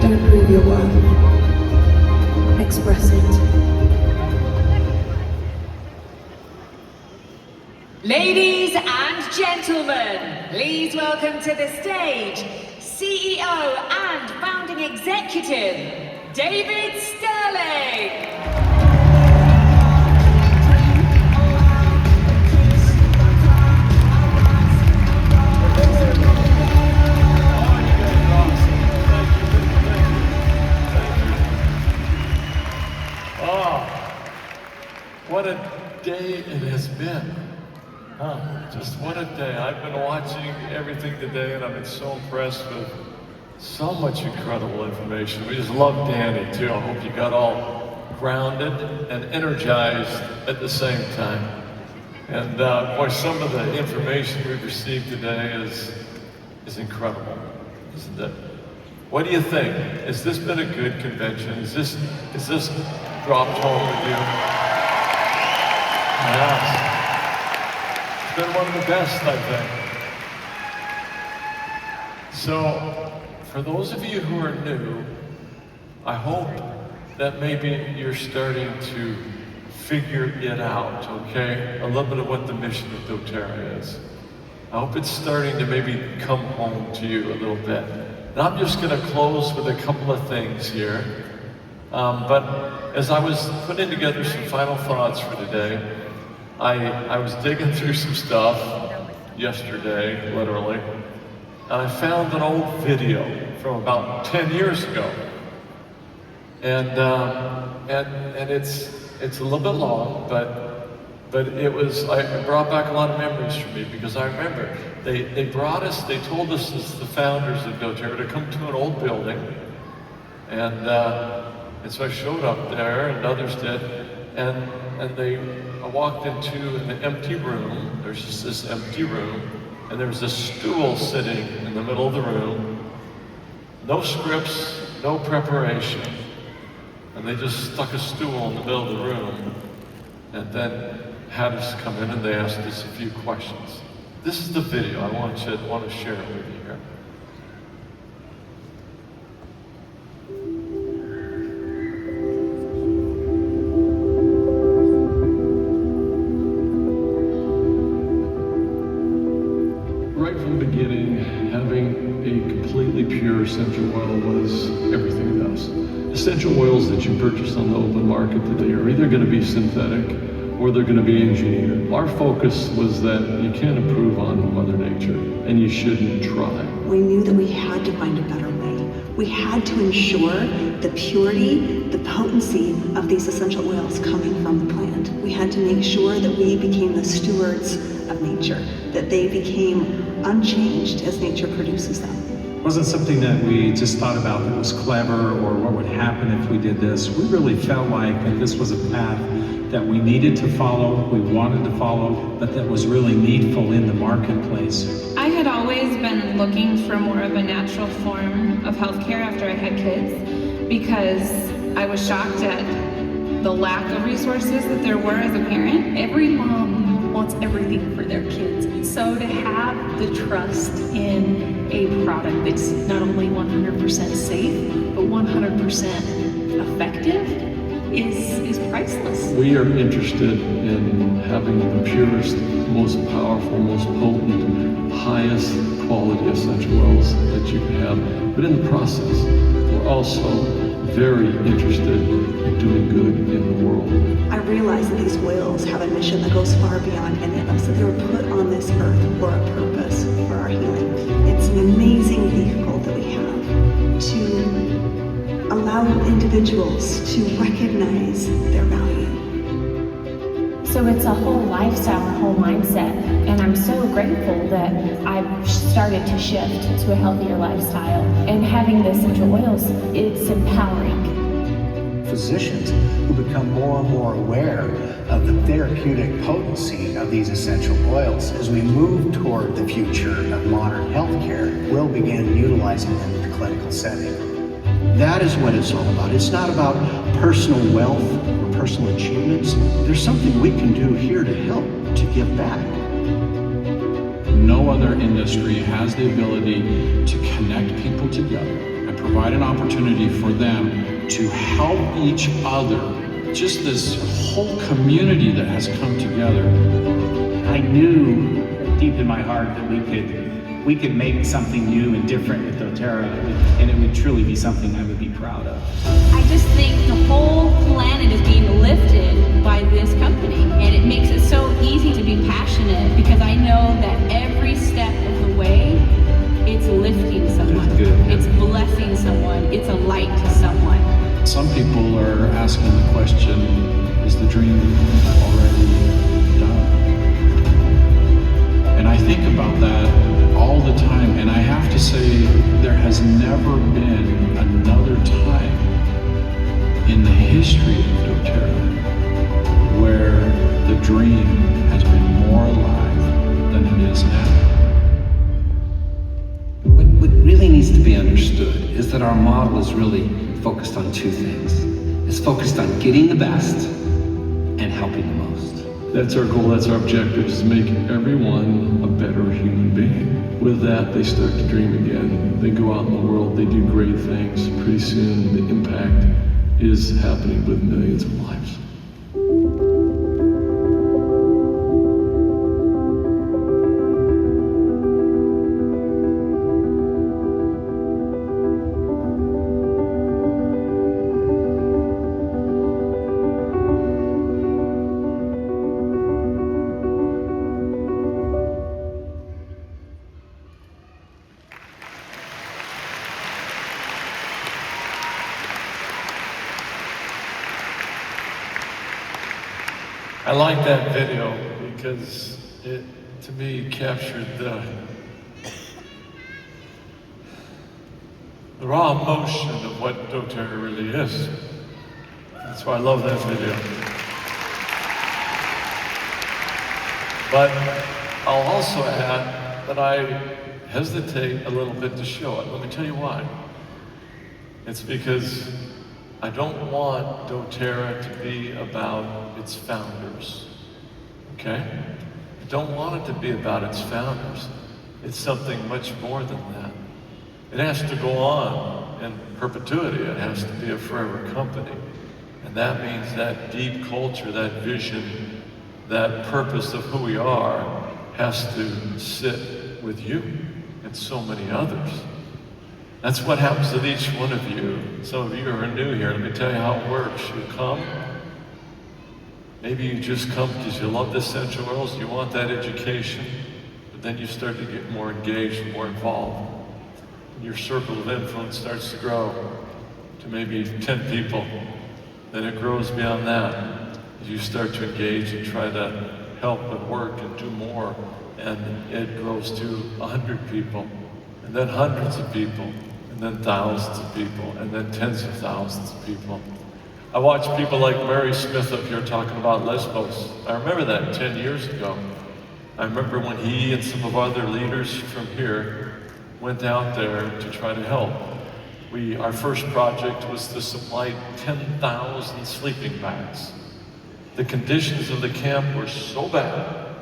Don't prove your worth. Express it. Ladies and gentlemen, please welcome to the stage CEO and founding executive, David Sterling. What a day it has been. Just what a day. I've been watching everything today and I've been so impressed with so much incredible information. We just love Danny too. I hope you got all grounded and energized at the same time. And boy, some of the information we've received today is incredible, isn't it? What do you think? Has this been a good convention? Is this dropped home with you? Yes. It's been one of the best, I think. So, for those of you who are new, I hope that maybe you're starting to figure it out, okay? A little bit of what the mission of dōTERRA is. I hope it's starting to maybe come home to you a little bit. And I'm just gonna close with a couple of things here. But as I was putting together some final thoughts for today, I was digging through some stuff yesterday, literally, and I found an old video from about 10 years ago. And it's a little bit long, but it brought back a lot of memories for me, because I remember they told us as the founders of dōTERRA to come to an old building, and so I showed up there, and others did, and I walked into an empty room. There's just this empty room, and there was a stool sitting in the middle of the room. No scripts, no preparation. And they just stuck a stool in the middle of the room, and then had us come in and they asked us a few questions. This is the video. I want to share it with you here. Right from the beginning, having a completely pure essential oil was everything to us. Essential oils that you purchase on the open market today are either going to be synthetic or they're going to be engineered. Our focus was that you can't improve on Mother Nature, and you shouldn't try. We knew that we had to find a better way. We had to ensure the purity, the potency of these essential oils coming from the plant. We had to make sure that we became the stewards of nature, that they became unchanged as nature produces them. It wasn't something that we just thought about that was clever or what would happen if we did this. We really felt like that this was a path that we needed to follow, we wanted to follow, but that was really needful in the marketplace. I had always been looking for more of a natural form of healthcare after I had kids, because I was shocked at the lack of resources that there were as a parent. Every mom wants everything for their kids. So to have the trust in a product that's not only 100% safe, but 100% effective is priceless. We are interested in having the purest, most powerful, most potent, highest quality essential oils that you can have. But in the process, we're also very interested in doing good in the world. I realize that these oils have a mission that goes far beyond any of us, that they were put on this earth for a purpose, for our healing. It's an amazing vehicle that we have to allow individuals to recognize their value. So it's a whole lifestyle, a whole mindset, and I'm so grateful that I've started to shift to a healthier lifestyle. And having the essential oils, it's empowering. Physicians who become more and more aware of the therapeutic potency of these essential oils. As we move toward the future of modern healthcare, we'll begin utilizing them in the clinical setting. That is what it's all about. It's not about personal wealth or personal achievements. There's something we can do here to help, to give back. No other industry has the ability to connect people together and provide provide an opportunity for them to help each other. Just this whole community that has come together. I knew deep in my heart that we could make something new and different with dōTERRA, and it would truly be something I would be proud of. I just think the whole planet is being lifted by this company, and it makes it so easy to be passionate because I know that every step of the way, it's lifting someone, it's blessing someone, it's a light to someone. Some people are asking the question, is the dream already done? And I think about that all the time, and I have to say, there has never been another time in the history of dōTERRA where the dream has been more alive than it is now. What really needs to be understood is that our model is really focused on two things. It's focused on getting the best and helping the most. That's our goal, that's our objective, is to make everyone a better human being. With that, they start to dream again. They go out in the world, they do great things. Pretty soon, the impact is happening with millions of lives. I like that video because it, to me, captured the raw emotion of what dōTERRA really is. That's why I love that video. But I'll also add that I hesitate a little bit to show it. Let me tell you why. It's because I don't want dōTERRA to be about its founders, okay? I don't want it to be about its founders. It's something much more than that. It has to go on in perpetuity. It has to be a forever company. And that means that deep culture, that vision, that purpose of who we are has to sit with you and so many others. That's what happens with each one of you. Some of you are new here. Let me tell you how it works. You come. Maybe you just come because you love the essential oils, you want that education, but then you start to get more engaged and more involved. And your circle of influence starts to grow to maybe 10 people. Then it grows beyond that as you start to engage and try to help and work and do more. And it grows to 100 people, and then hundreds of people, and then thousands of people, and then tens of thousands of people. I watch people like Mary Smith up here talking about Lesbos. I remember that 10 years ago. I remember when he and some of our other leaders from here went out there to try to help. Our first project was to supply 10,000 sleeping bags. The conditions of the camp were so bad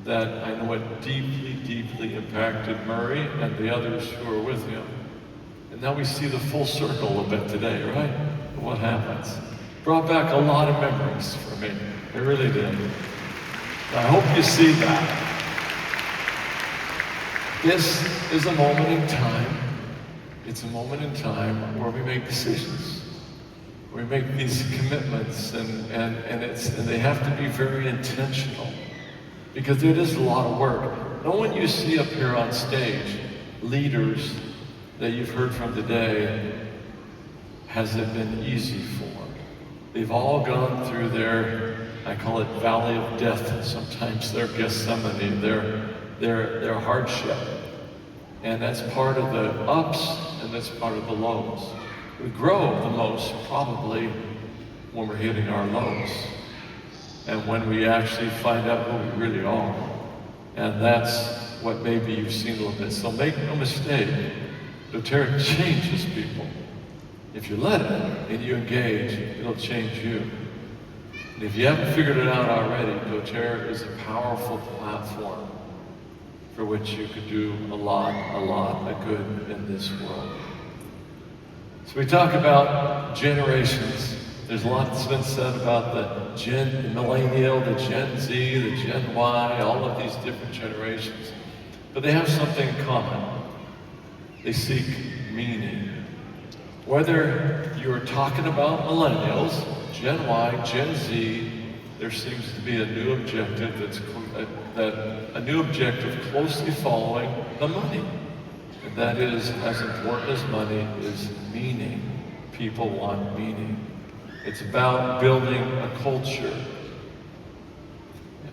that I know it deeply, deeply impacted Murray and the others who were with him. And now we see the full circle of it today, right? What happens? Brought back a lot of memories for me. It really did. I hope you see that. This is a moment in time. It's a moment in time where we make decisions. We make these commitments, and they have to be very intentional, because it is a lot of work. No one you see up here on stage, leaders that you've heard from today, has it been easy for. They've all gone through their, I call it valley of death, sometimes their Gethsemane, their hardship. And that's part of the ups, and that's part of the lows. We grow the most probably when we're hitting our lows, and when we actually find out who we really are. And that's what maybe you've seen a little bit. So make no mistake, dōTERRA changes people. If you let it and you engage, it'll change you. And if you haven't figured it out already, dōTERRA is a powerful platform for which you could do a lot of good in this world. So we talk about generations. There's a lot that's been said about the millennial, the Gen Z, the Gen Y, all of these different generations. But they have something in common. They seek meaning. Whether you're talking about millennials, Gen Y, Gen Z, there seems to be a new objective a new objective closely following the money. And that is, as important as money, is meaning. People want meaning. It's about building a culture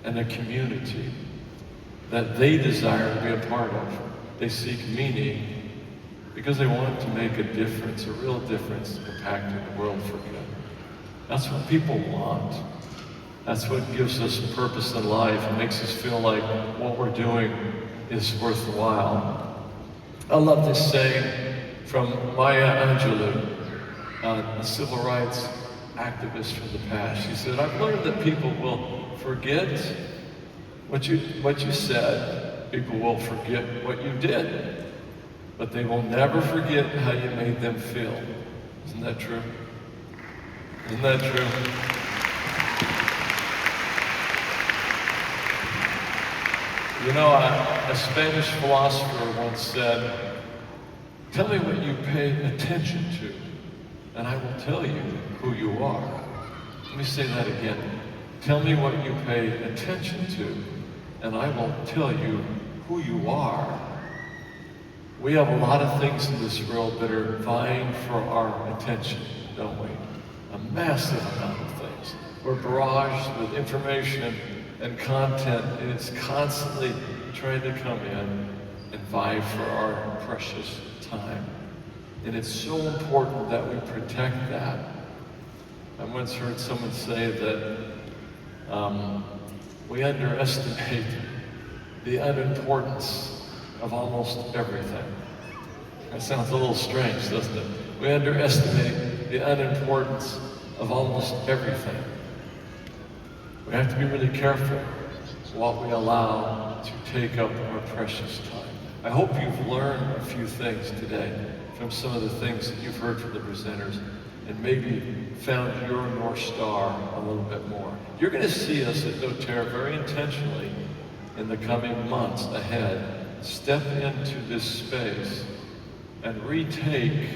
and a community that they desire to be a part of. They seek meaning because they want to make a difference, a real difference, impacting the world for good. That's what people want. That's what gives us purpose in life and makes us feel like what we're doing is worthwhile. I love this saying from Maya Angelou, a civil rights activist from the past. She said, "I've learned that people will forget what you said. People will forget what you did, but they will never forget how you made them feel." Isn't that true? Isn't that true? You know, a Spanish philosopher once said, "Tell me what you pay attention to, and I will tell you who you are." Let me say that again. Tell me what you pay attention to, and I will tell you who you are. We have a lot of things in this world that are vying for our attention, don't we? A massive amount of things. We're barraged with information and content, and it's constantly trying to come in and vie for our precious time. And it's so important that we protect that. I once heard someone say that we underestimate the unimportance of almost everything. That sounds a little strange, doesn't it? We underestimate the unimportance of almost everything. We have to be really careful what we allow to take up our precious time. I hope you've learned a few things today from some of the things that you've heard from the presenters, and maybe found your North Star a little bit more. You're going to see us at dōTERRA very intentionally in the coming months ahead step into this space and retake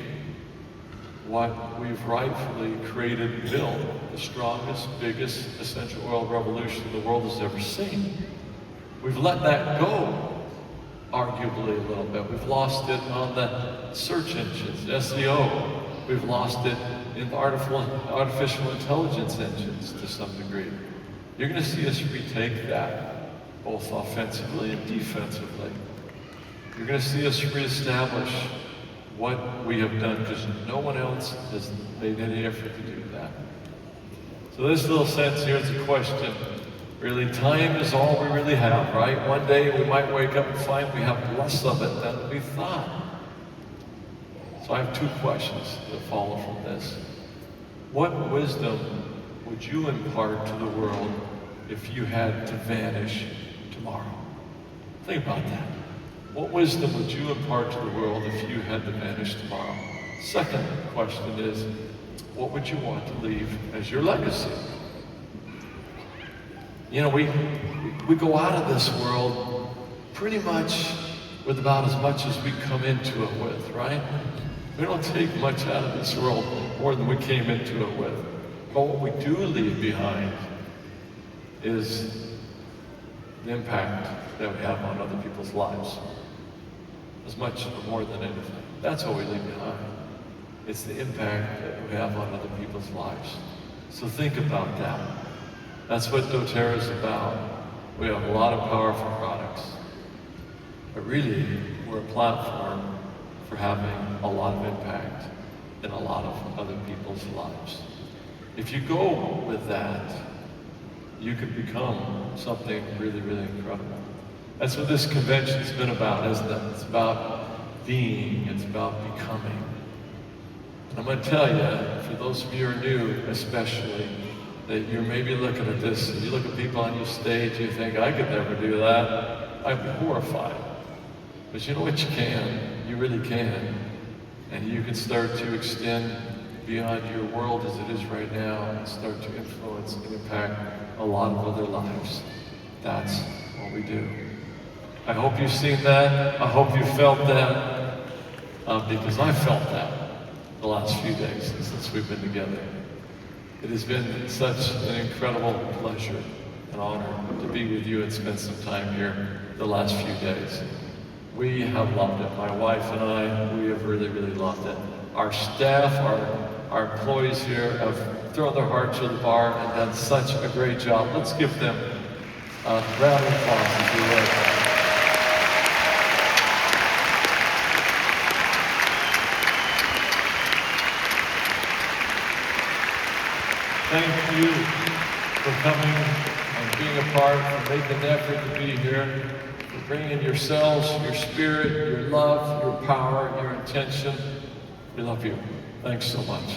what we've rightfully created and built, the strongest, biggest essential oil revolution the world has ever seen. We've let that go, arguably a little bit. We've lost it on the search engines, SEO. We've lost it in artificial intelligence engines to some degree. You're going to see us retake that, both offensively and defensively. You're going to see us reestablish what we have done, because no one else has made any effort to do that. So this little sense here is a question. Really, time is all we really have, right? One day we might wake up and find we have less of it than we thought. So I have two questions that follow from this. What wisdom would you impart to the world if you had to vanish tomorrow? Think about that. What wisdom would you impart to the world if you had to vanish tomorrow? Second question is, what would you want to leave as your legacy? You know, we go out of this world pretty much with about as much as we come into it with, right? We don't take much out of this world more than we came into it with. But what we do leave behind is the impact that we have on other people's lives. As much or more than anything. That's what we leave behind. It's the impact that we have on other people's lives. So think about that. That's what dōTERRA is about. We have a lot of powerful products. But really, we're a platform for having a lot of impact in a lot of other people's lives. If you go with that, you can become something really, really incredible. That's what this convention's been about, isn't it? It's about being, it's about becoming. And I'm going to tell you, for those of you who are new especially, that you're maybe looking at this, and you look at people on your stage, you think, I could never do that. I'd be horrified. But you know what you can? You really can. and you can start to extend beyond your world as it is right now and start to influence and impact a lot of other lives. That's what we do. I hope you've seen that. I hope you felt that, because I felt that the last few days since we've been together. It has been such an incredible pleasure and honor to be with you and spend some time here the last few days. We have loved it. My wife and I, we have really, really loved it. Our staff, our employees here have thrown their hearts to the bar and done such a great job. Let's give them a round of applause if you would. Thank you for coming and being a part, for making an effort to be here, for bringing yourselves, your spirit, your love, your power, your intention. We love you. Thanks so much.